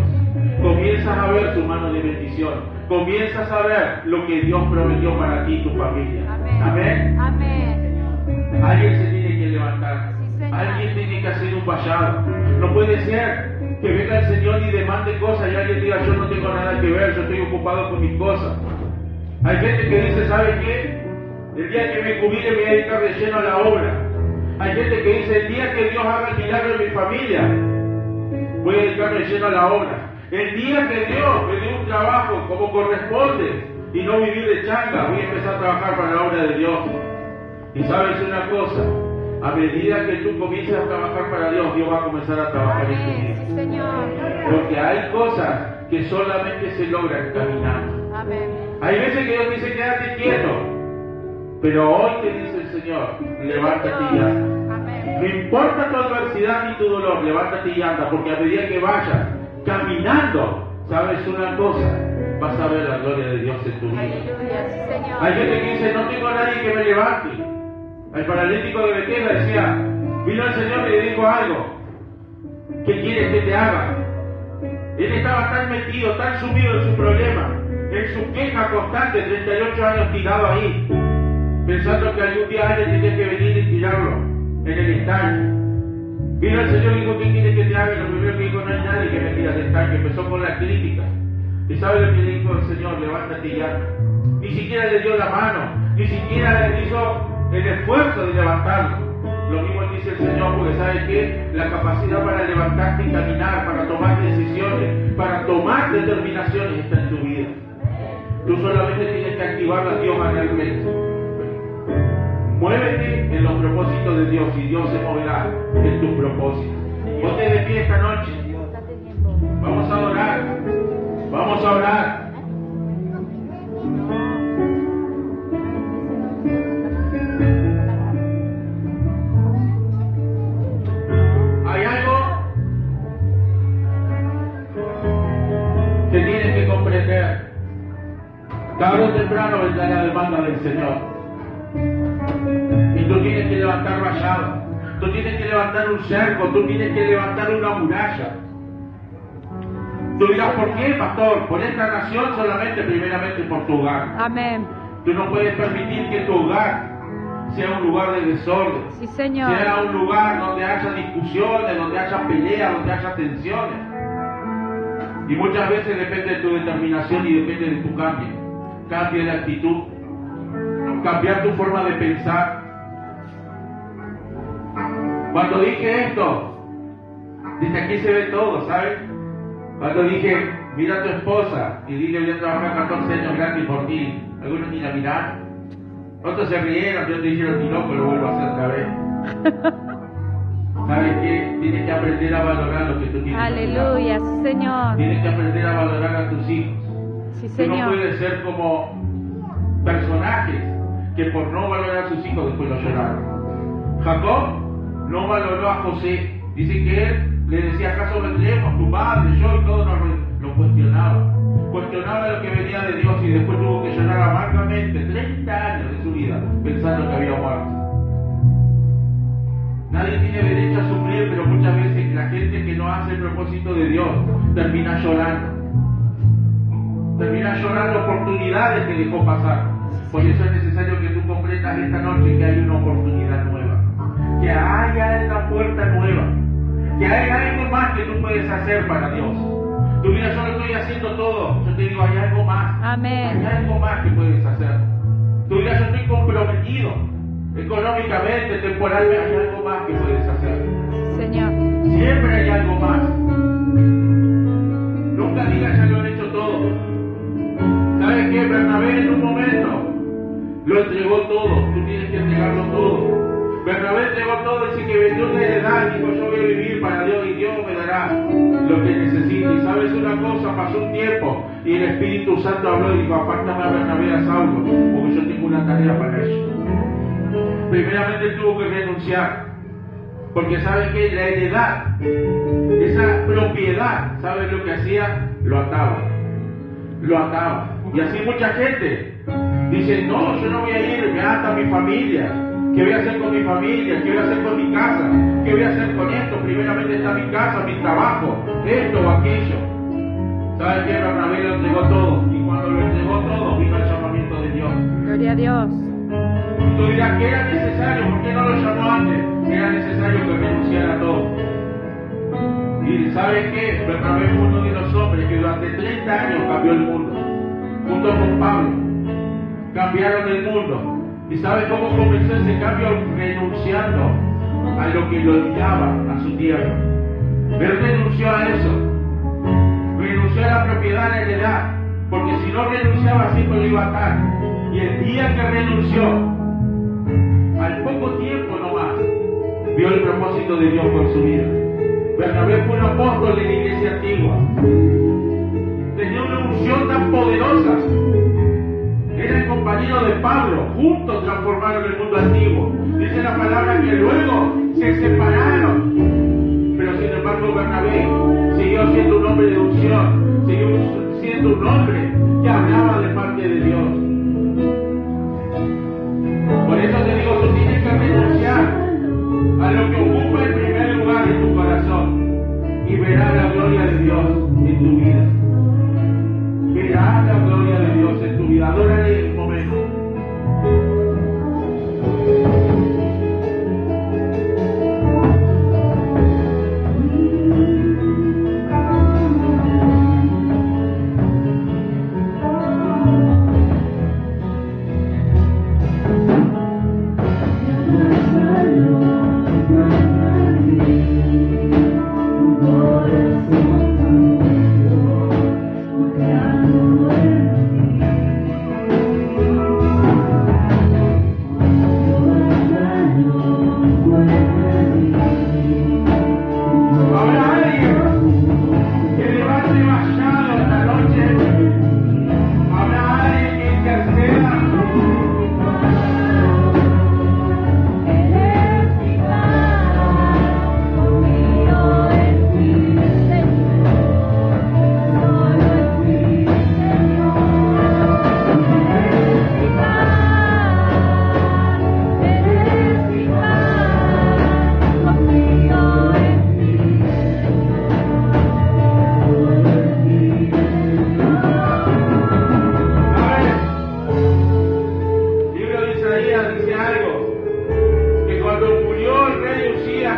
[SPEAKER 1] Comienzas a ver su mano de bendición. Comienzas a ver lo que Dios prometió para ti y tu familia.
[SPEAKER 2] Amén.
[SPEAKER 1] Amén.
[SPEAKER 2] Amén.
[SPEAKER 1] Alguien se tiene que levantar.
[SPEAKER 2] Sí, Señor.
[SPEAKER 1] Alguien tiene que hacer un vallado. No puede ser que venga el Señor y demande cosas y alguien diga, yo no tengo nada que ver, yo estoy ocupado con mis cosas. Hay gente que dice, ¿sabe qué? El día que me jubile me voy a dedicar de lleno a la obra. Hay gente que dice, el día que Dios haga el milagro en mi familia, voy a dedicarme de lleno a la obra. El día que Dios me dé un trabajo como corresponde y no vivir de changa, voy a empezar a trabajar para la obra de Dios. Y sabes una cosa, a medida que tú comiences a trabajar para Dios, Dios va a comenzar a trabajar en tu
[SPEAKER 2] Amén.
[SPEAKER 1] vida.
[SPEAKER 2] Sí, Señor.
[SPEAKER 1] Porque hay cosas que solamente se logran caminando.
[SPEAKER 2] Amén.
[SPEAKER 1] Hay veces que Dios dice, quédate quieto. Pero hoy te dice el Señor, levántate y anda.
[SPEAKER 2] Amén.
[SPEAKER 1] No importa tu adversidad ni tu dolor, levántate y anda, porque a medida que vayas caminando, sabes una cosa, vas a ver la gloria de Dios en tu vida.
[SPEAKER 2] Aleluya. Sí, Señor.
[SPEAKER 1] Hay gente que dice, no tengo a nadie que me levante. El paralítico de Bethesda decía, vino el Señor y le dijo algo, ¿qué quieres que te haga? Él estaba tan metido, tan sumido en su problema, en su queja constante, 38 años tirado ahí, pensando que algún día alguien tenía que venir y tirarlo en el estanque. Vino el Señor y dijo, ¿qué quiere que te haga? Y lo primero que dijo, no hay nadie que me tire al estanque. Empezó con la crítica. ¿Y sabe lo que le dijo el Señor? Levántate y anda. Ni siquiera le dio la mano, ni siquiera le hizo el esfuerzo de levantarlo. Lo mismo dice el Señor, porque sabe que la capacidad para levantarte y caminar, para tomar decisiones, para tomar determinaciones está en tu vida. Tú solamente tienes que activarla, Dios manualmente. Muévete en los propósitos de Dios y Dios se moverá en tus propósitos. Ponte de pie esta noche. Vamos a orar. Vamos a orar. Hay algo que tienes que comprender. Tarde o temprano vendrá la demanda del Señor. Y tú tienes que levantar vallado, tú tienes que levantar un cerco, tú tienes que levantar una muralla. Tú dirás, ¿por qué, pastor? Por esta nación solamente, primeramente por tu hogar.
[SPEAKER 2] Amén.
[SPEAKER 1] Tú no puedes permitir que tu hogar sea un lugar de desorden,
[SPEAKER 2] Sí, Señor.
[SPEAKER 1] sea un lugar donde haya discusiones, donde haya peleas, donde haya tensiones. Y muchas veces depende de tu determinación y depende de tu cambio. Cambio de actitud, cambiar tu forma de pensar. Cuando dije esto, desde aquí se ve todo, ¿sabes? Cuando dije, mira a tu esposa y dile, voy a trabajar 14 años gratis por ti, algunos ni la miraron. Otros se rieron, otros te dijeron, ni loco, lo vuelvo a hacer otra vez. ¿Sabes qué? Tienes que aprender a valorar lo que tú tienes.
[SPEAKER 2] Aleluya, sí, Señor.
[SPEAKER 1] Tienes que aprender a valorar a tus hijos.
[SPEAKER 2] Sí,
[SPEAKER 1] Tú no
[SPEAKER 2] Señor.
[SPEAKER 1] puedes ser como personajes que por no valorar a sus hijos después lo lloraron. Jacob no valoró a José. Dice que él le decía, ¿acaso vendremos? Tu padre, yo y todo lo cuestionaba. Cuestionaba lo que venía de Dios y después tuvo que llorar amargamente 30 años de su vida pensando que había muerto. Nadie tiene derecho a sufrir, pero muchas veces la gente que no hace el propósito de Dios termina llorando. Termina llorando oportunidades que dejó pasar. Por eso es necesario que tú comprendas esta noche que hay una oportunidad nueva. Que haya una puerta nueva. Que hay algo más que tú puedes hacer para Dios. Tú mira, yo lo estoy haciendo todo. Yo te digo, hay algo más.
[SPEAKER 2] Amén.
[SPEAKER 1] Hay algo más que puedes hacer. Tú mira, yo estoy comprometido. Económicamente, temporalmente, hay algo más que puedes hacer.
[SPEAKER 2] Señor.
[SPEAKER 1] Siempre hay algo más. Nunca digas ya lo han hecho todo. ¿Sabes qué? Bernabé en un momento lo entregó todo. Tú tienes que entregarlo todo. Bernabé entregó todo, dice que vendió una heredad, dijo yo voy a vivir para Dios y Dios me dará lo que necesite. Y sabes una cosa, pasó un tiempo y el Espíritu Santo habló y dijo, apártame a Bernabé a Saulo, porque yo tengo una tarea para ellos. Primeramente tuvo que renunciar, porque sabe que la heredad, esa propiedad, ¿sabes lo que hacía? Lo ataba. Lo ataba. Y así mucha gente dice, no, yo no voy a ir, me ata a mi familia. ¿Qué voy a hacer con mi familia? ¿Qué voy a hacer con mi casa? ¿Qué voy a hacer con esto? Primeramente está mi casa, mi trabajo, esto o aquello. ¿Sabes qué? Bernabé lo entregó todo. Y cuando lo entregó todo, vino el llamamiento de Dios.
[SPEAKER 2] Gloria a Dios.
[SPEAKER 1] Y tú dirás, ¿qué era necesario? ¿Por qué no lo llamó antes? Era necesario que renunciara a todo. Y ¿sabes qué? Bernabé fue uno de los hombres que durante 30 años cambió el mundo. Junto con Pablo. Cambiaron el mundo. ¿Y sabes cómo comenzó ese cambio? Renunciando a lo que lo guiaba a su tierra. Él renunció a eso. Renunció a la propiedad, a la heredad. Porque si no renunciaba, siempre lo iba a atar. Y el día que renunció, al poco tiempo nomás, vio el propósito de Dios por su vida. Bernabé fue un apóstol de la iglesia antigua. Tenía una unción tan poderosa. Era el compañero de Pablo. Juntos transformaron el mundo antiguo. Dice la palabra que luego se separaron. Pero sin embargo Bernabé siguió siendo un hombre de unción. Siguió siendo un hombre que hablaba de parte de Dios. Por eso te digo, tú tienes que renunciar a lo que ocupa el primer lugar en tu corazón. Y verás la gloria de Dios en tu vida. Verás la gloria de Dios en tu vida. Adórale en un momento.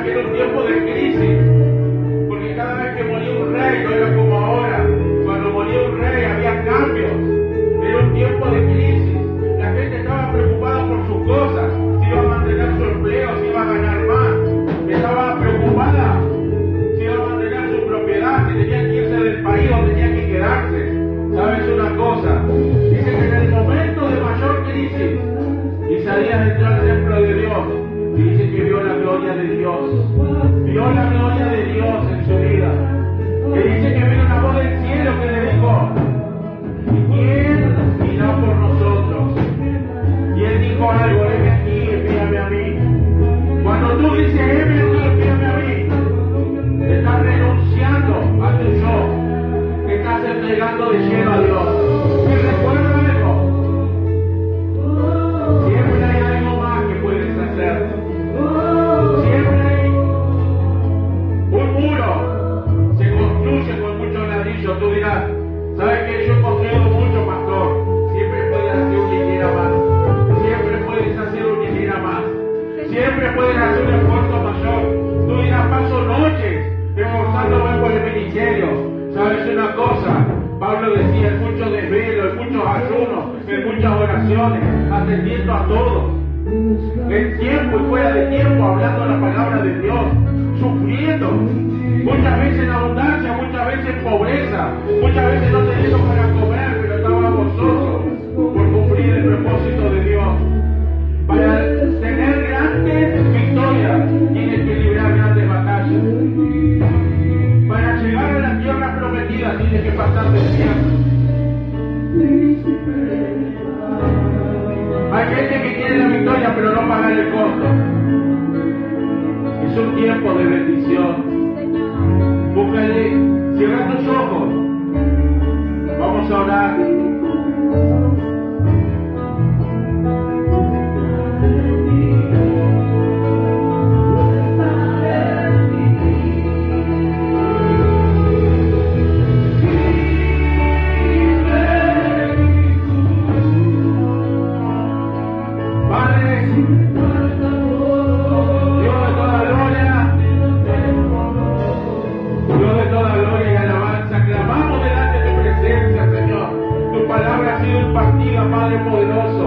[SPEAKER 1] sabes que era un tiempo de crisis, porque cada vez que moría un rey, no era como ahora, cuando moría un rey había cambios, era un tiempo de crisis, la gente estaba preocupada por sus cosas, si iba a mantener su empleo, si iba a ganar más, estaba preocupada, si iba a mantener su propiedad, si tenía que irse del país o tenía que quedarse. ¿Sabes una cosa? Dice que en el momento de mayor crisis, Isaías entró al templo de Dios y dice que vio la gloria de Dios. Vio la gloria de Dios en su vida. Que dice que vino una voz del cielo que le dijo, ¿quién irá por nosotros? Y él dijo algo, heme aquí, envíame a mí. Cuando tú dices, heme aquí, envíame a mí, estás renunciando a tu yo. Estás entregando de lleno a Dios. Y recuerda algo. Siempre hay algo más que puedes hacer. Siempre hay un muro. Se construye con muchos ladrillos. Tú dirás, ¿sabes qué? Yo he construido mucho, pastor. Siempre puedes hacer un hilera más. Siempre puedes hacer un hilera más. Siempre puedes hacer un esfuerzo mayor. Tú dirás, paso noches esforzándome por el ministerio. ¿Sabes una cosa? Pablo decía, en muchos desvelos, en muchos ayunos, en muchas oraciones, atendiendo a todos, en tiempo y fuera de tiempo, hablando la palabra de Dios, sufriendo, muchas veces en abundancia, muchas veces en pobreza, muchas veces no teniendo para comer, pero estaba gozoso por cumplir el propósito de Dios. Para tener grandes victorias, tienes que librar grandes batallas. Para llegar a la tierra prometida tienes que pasar desierto. Hay gente que quiere la victoria pero no pagar el costo. Es un tiempo de bendición. Búscale, cierra tus ojos. Vamos a orar. Padre poderoso,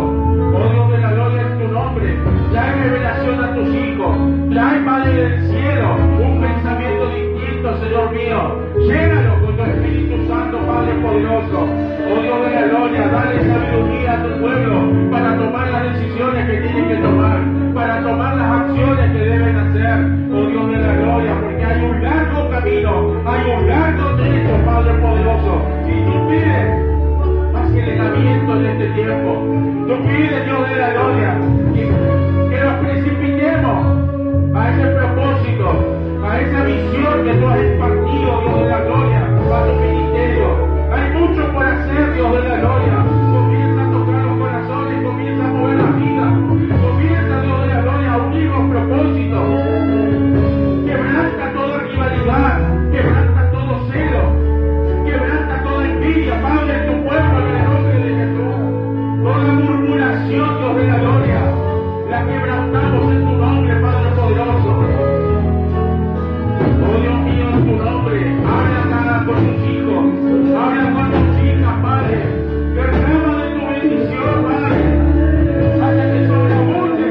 [SPEAKER 1] oh Dios de la gloria en tu nombre, trae revelación a tus hijos, trae Padre del cielo, un pensamiento distinto, Señor mío, llénalo con tu Espíritu Santo, Padre poderoso, oh Dios de la gloria, dale sabiduría a tu pueblo para tomar las decisiones que tienen que tomar, para tomar las acciones que deben hacer, oh Dios de la gloria, porque hay un largo camino, hay un largo trecho, Padre poderoso, y tú pides aceleramiento en este tiempo. Tú pides, Dios de la gloria, que nos precipitemos a ese propósito, a esa visión que tú has impartido, Dios de la gloria, a tu ministerio. Hay mucho por hacer, Dios de la gloria. Comienza a tocar los corazones, comienza a mover la vida, comienza, Dios de la gloria, a unir los propósitos. Quebranta toda rivalidad, quebranta todo celo, quebranta toda envidia, Padre, en tu pueblo, en el nombre de Jesús. Toda murmuración, Dios de la gloria, la quebrantamos en tu nombre, Padre poderoso. Oh Dios mío, en tu nombre, habla con tus hijos, habla con tus hijas, Padre, derrama de tu bendición, Padre, hasta que sobreabunde.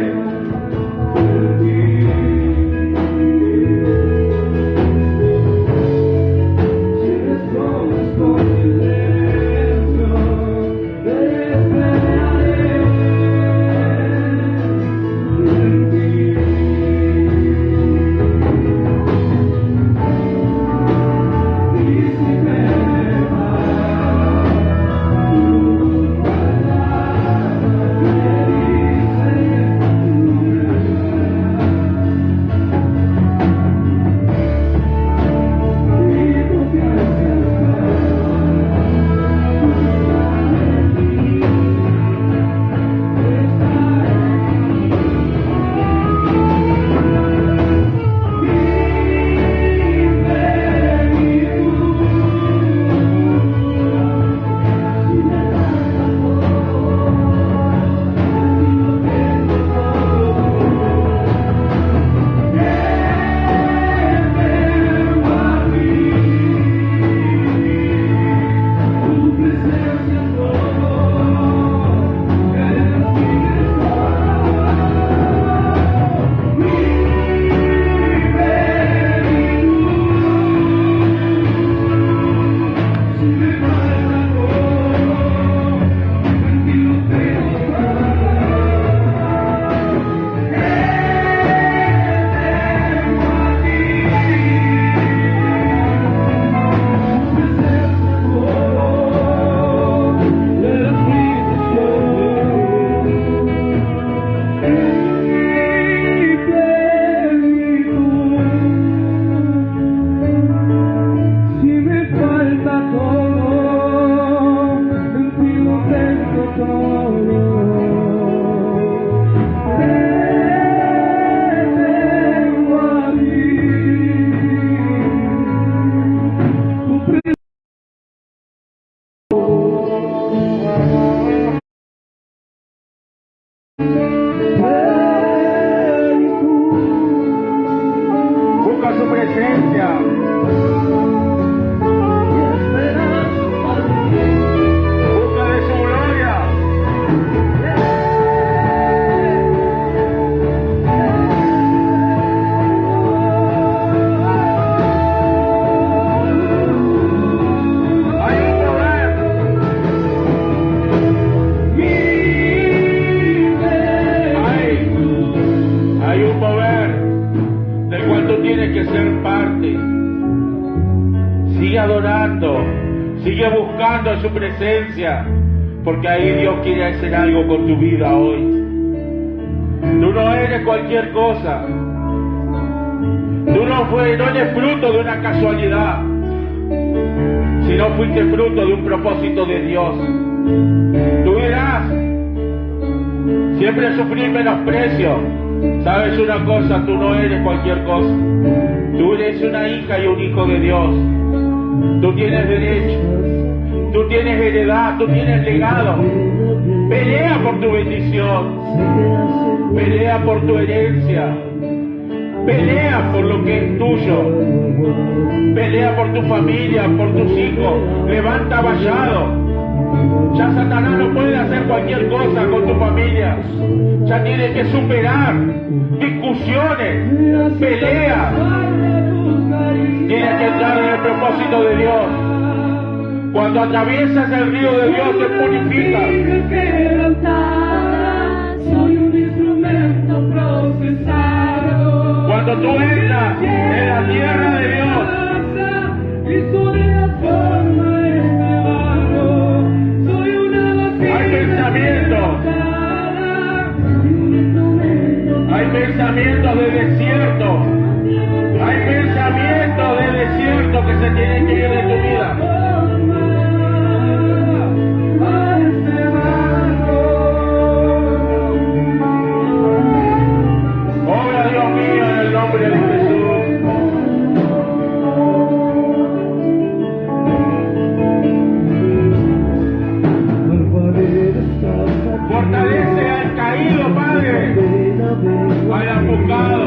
[SPEAKER 1] Busca su presencia. Busca de su gloria. Hay un poder. Hay un poder del cual tú tienes que ser parte. Sigue adorando, sigue buscando su presencia, porque ahí Dios quiere hacer algo con tu vida hoy. Tú no eres cualquier cosa. Tú no eres fruto de una casualidad, sino fuiste fruto de un propósito de Dios. Tú dirás, siempre sufrir menosprecio. Sabes una cosa, tú no eres cualquier cosa. Tú eres una hija y un hijo de Dios. Tú tienes derecho, tú tienes heredad, tú tienes legado. Pelea por tu bendición, pelea por tu herencia, pelea por lo que es tuyo, pelea por tu familia, por tus hijos. Levanta vallado. Ya Satanás no puede hacer cualquier cosa con tu familia. Ya tienes que superar discusiones, peleas. Tienes que entrar en el propósito de Dios. Cuando atraviesas el río de Dios te purifica. Cuando tú entras en la tierra de Dios, hay pensamientos de desierto. Hay pensamientos de desierto que se tienen que ir de tu vida. Obra, Dios mío, en el nombre de Jesús. Fortalece al caído, Padre, al enfocado.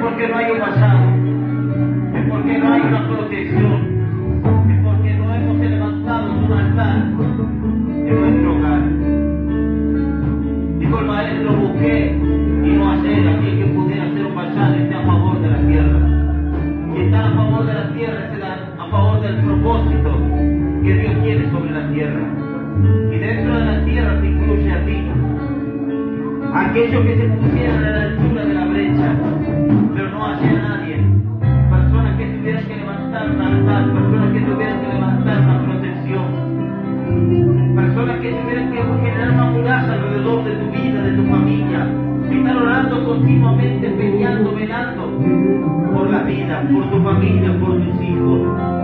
[SPEAKER 3] porque no hay un pasado, es porque no hay una protección, es porque no hemos levantado un altar en nuestro hogar. Dijo el maestro, busqué y no hallé. Aquel que pudiera hacer un pachán esté a favor de la tierra. Y estar a favor de la tierra es a favor del propósito que Dios tiene sobre la tierra. Y dentro de la tierra te incluye a ti. Aquellos que se pusieran a la altura de la brecha, pero no hallé a nadie. Personas que tuvieran que levantar un altar, personas que tuvieran que levantar una protección, personas que tuvieran que generar una muralla alrededor de tu vida, de tu familia, estar orando continuamente, peleando, velando por la vida, por tu familia, por tus hijos.